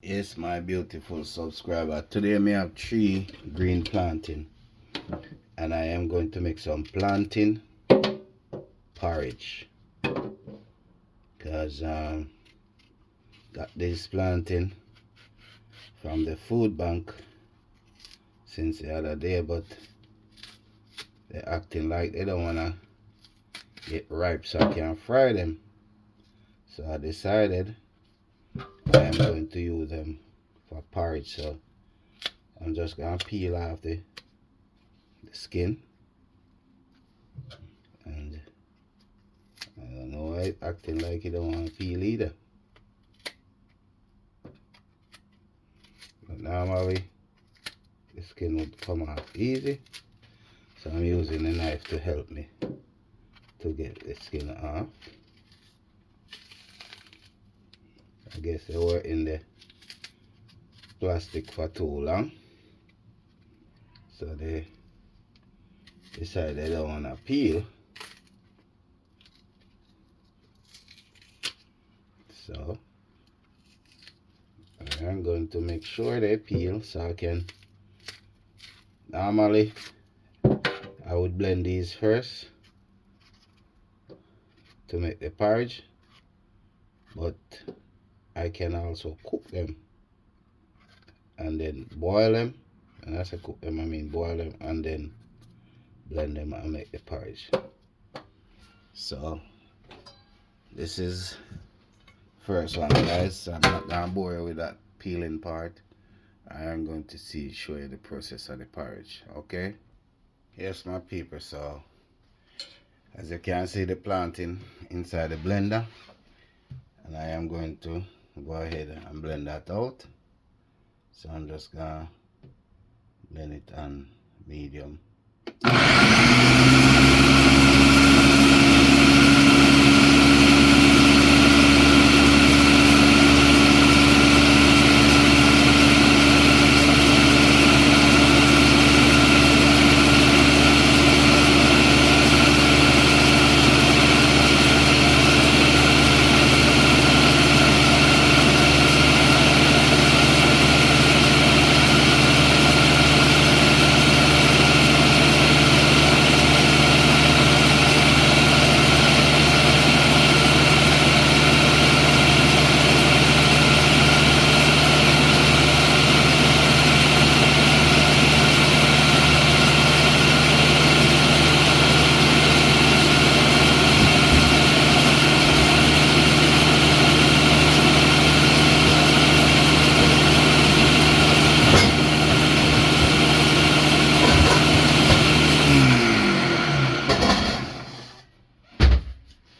Yes, my beautiful subscriber. Today I have 3 green plantain, and I am going to make some plantain porridge. Because got this plantain from the food bank since the other day, but they're acting like they don't wanna get ripe so I can fry them. So I decided I am going to use them for porridge. So I'm just gonna peel off the skin, and I don't know why it's acting like you don't want to peel either. But normally the skin would come off easy, so I'm using a knife to help me to get the skin off. I guess they were in the plastic for too long, so they decided they don't want to peel. So I'm going to make sure they peel so I can. Normally I would blend these first to make the porridge, but I can also cook them and then boil them. And as I cook them, I mean boil them and then blend them and make the porridge. So this is first one, guys. I'm not gonna bore you with that peeling part. I am going to show you the process of the porridge. Okay, yes, my people. So as you can see, the plantain inside the blender, and I am going to go ahead and blend that out. So I'm just gonna blend it on medium.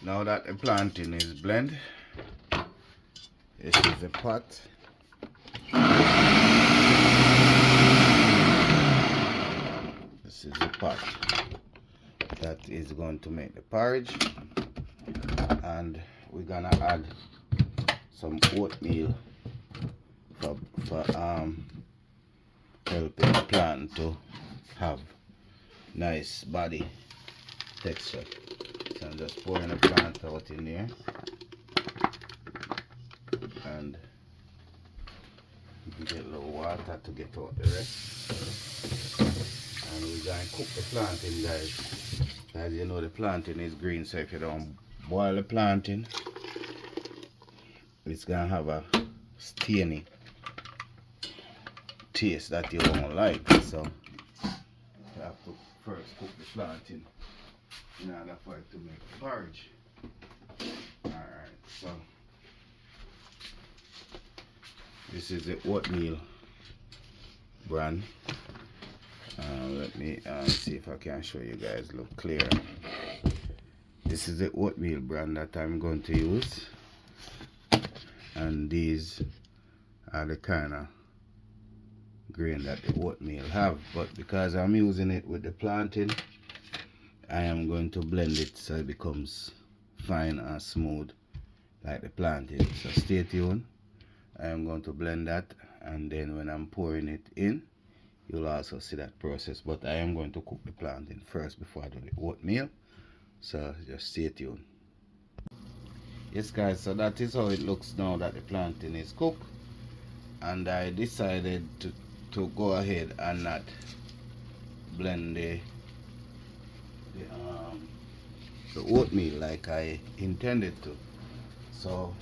Now that the plantain is blended, this is the pot. This is the pot that is going to make the porridge, and we're gonna add some oatmeal for helping the plant to have nice body texture. So I'm just pouring the plant out in there, and get a little water to get out the rest. And we're going to cook the plantain, guys. As you know, the plantain is green, so if you don't boil the plantain, it's going to have a stainy taste that you won't like. So you have to first cook the plantain in order for it to make the porridge. Alright, so this is the oatmeal brand. Let me see if I can show you guys look clearer. This is the oatmeal brand that I'm going to use, and these are the kind of grain that the oatmeal have, but because I'm using it with the plantain, I am going to blend it so it becomes fine and smooth like the plantain. So stay tuned. I am going to blend that, and then when I'm pouring it in, you'll also see that process. But I am going to cook the plantain first before I do the oatmeal, so just stay tuned. Yes, guys, so that is how it looks now that the plantain is cooked. and I decided to go ahead and not blend the oatmeal like I intended to. So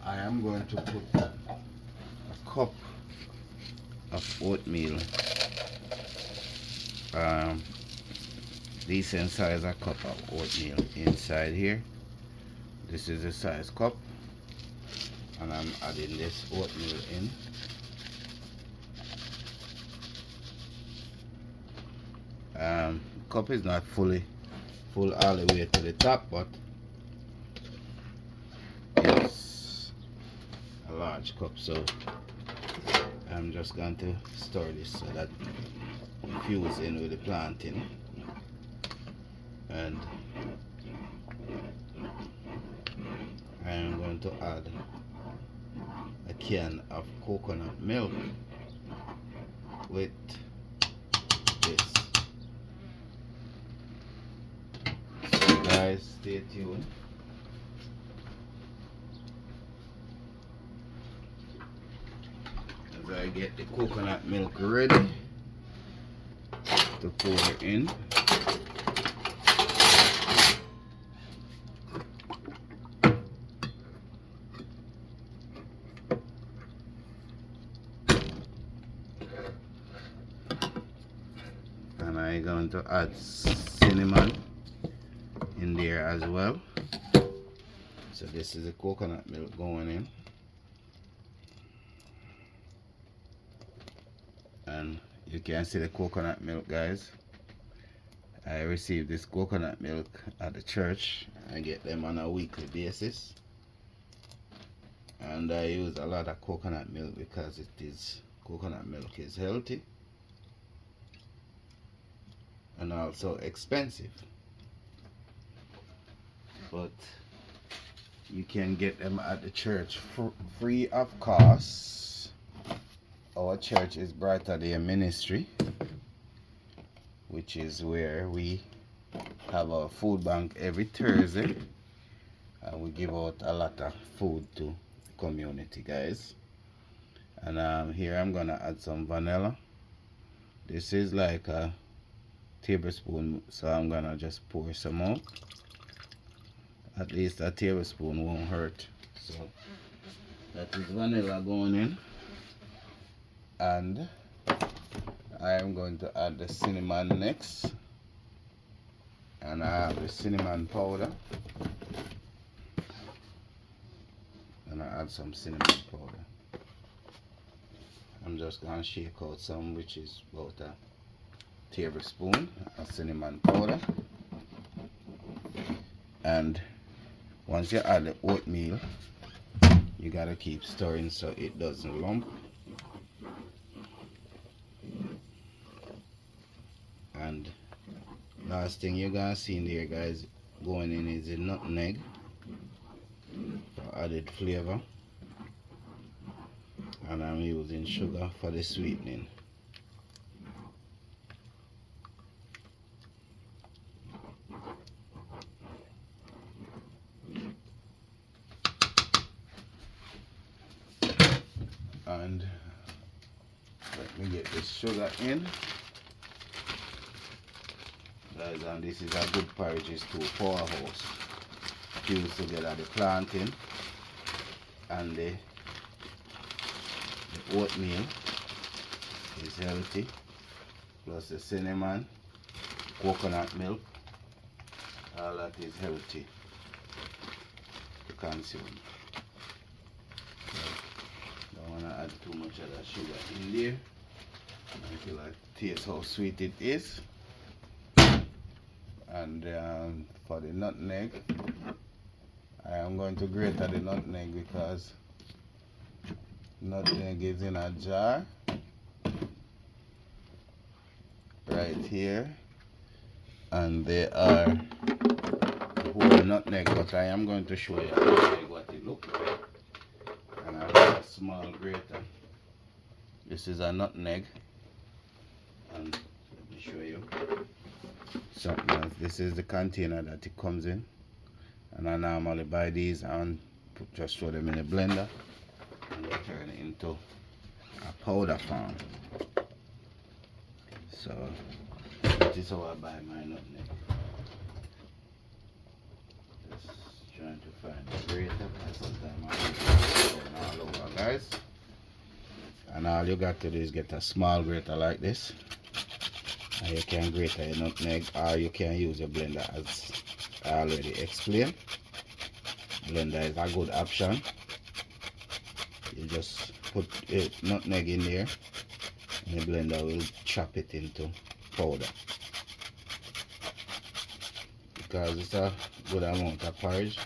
I am going to put a cup of oatmeal, decent size a cup of oatmeal inside here. This is the size cup, and I'm adding this oatmeal in. Cup is not full all the way to the top, but it's a large cup, so I'm just going to stir this so that it fuse in with the plantain. And I am going to add a can of coconut milk with this. So guys, stay tuned. As I get the coconut milk ready to pour in. And I'm going to add cinnamon in there as well. So this is the coconut milk going in, and you can see the coconut milk, guys. I receive this coconut milk at the church. I get them on a weekly basis, and I use a lot of coconut milk because coconut milk is healthy and also expensive, but you can get them at the church free of cost. Our church is Brighter Day Ministry, which is where we have our food bank every Thursday, and we give out a lot of food to the community, guys. And here I'm gonna add some vanilla. This is like a tablespoon, so I'm gonna just pour some out. At least a tablespoon won't hurt. So that is vanilla going in, and I am going to add the cinnamon next, and I have the cinnamon powder, and I add some cinnamon powder. I'm just gonna shake out some, which is about a tablespoon of cinnamon powder. And once you add the oatmeal, you gotta keep stirring so it doesn't lump. And last thing you're gonna see in there, guys, going in is the nutmeg for added flavor, and I'm using sugar for the sweetening. And let me get this sugar in, guys, and this is a good porridge to powerhouse. Fuse together the plantain and the oatmeal is healthy, plus the cinnamon, coconut milk, all that is healthy to consume. Don't want to add too much of that sugar in there until I taste how sweet it is. And for the nutmeg, I am going to grate the nutmeg because nutmeg is in a jar right here, and they are whole nutmeg, but I am going to show you what it looks like. And I have a small grater. This is a nutmeg, and let me show you something else. This is the container that it comes in, and I normally buy these and just throw them in a blender and they turn it into a powder form. So that is how I buy my nutmeg. Just trying to find the grater, because sometimes I'm all over, guys. And all you got to do is get a small grater like this, and you can grate a nutmeg, or you can use a blender, as I already explained. Blender is a good option. You just put a nutmeg in there, and the blender will chop it into powder. Because it's a good amount of porridge,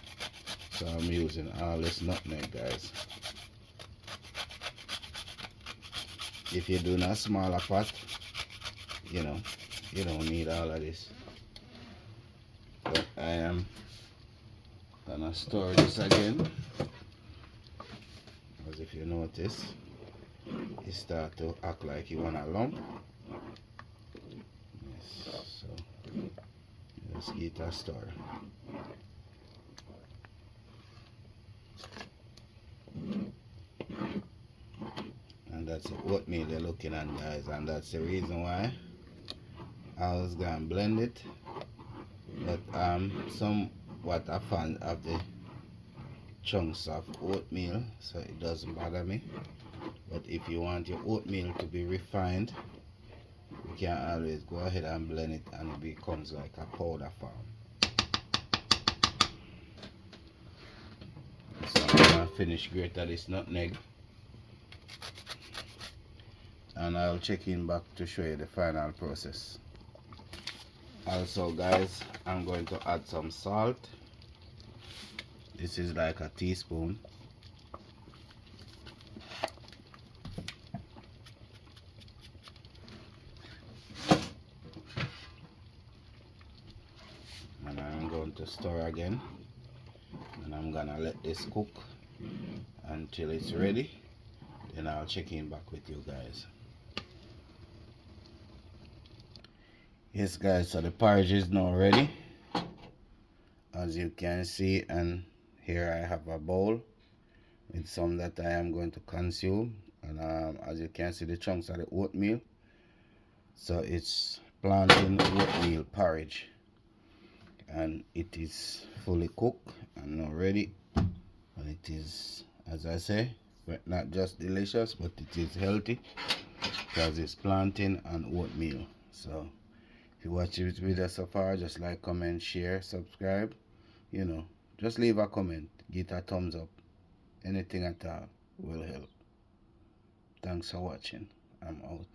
so I'm using all this nutmeg, guys. If you do a smaller pot, you know, you don't need all of this. But I am gonna store this again, because if you notice, it start to act like you want a lump. Yes, so let's get a store. And that's the oatmeal you're looking at, guys, and that's the reason why I was gonna blend it. But I'm somewhat a fan of the chunks of oatmeal, so it doesn't bother me. But if you want your oatmeal to be refined, you can always go ahead and blend it, and it becomes like a powder form. So I'm gonna finish grating this nutmeg, and I'll check in back to show you the final process. Also, guys, I'm going to add some salt. This is like a teaspoon. And I'm going to stir again, and I'm gonna let this cook until it's ready. Then I'll check in back with you guys. Yes, guys, so the porridge is now ready, as you can see, and here I have a bowl with some that I am going to consume. And as you can see, the chunks of the oatmeal, so it's plantain oatmeal porridge, and it is fully cooked and now ready. And it is, as I say, not just delicious, but it is healthy, because it's plantain and oatmeal. So if you watch this video so far, just like, comment, share, subscribe. You know, just leave a comment, give a thumbs up. Anything at all will help. Thanks for watching. I'm out.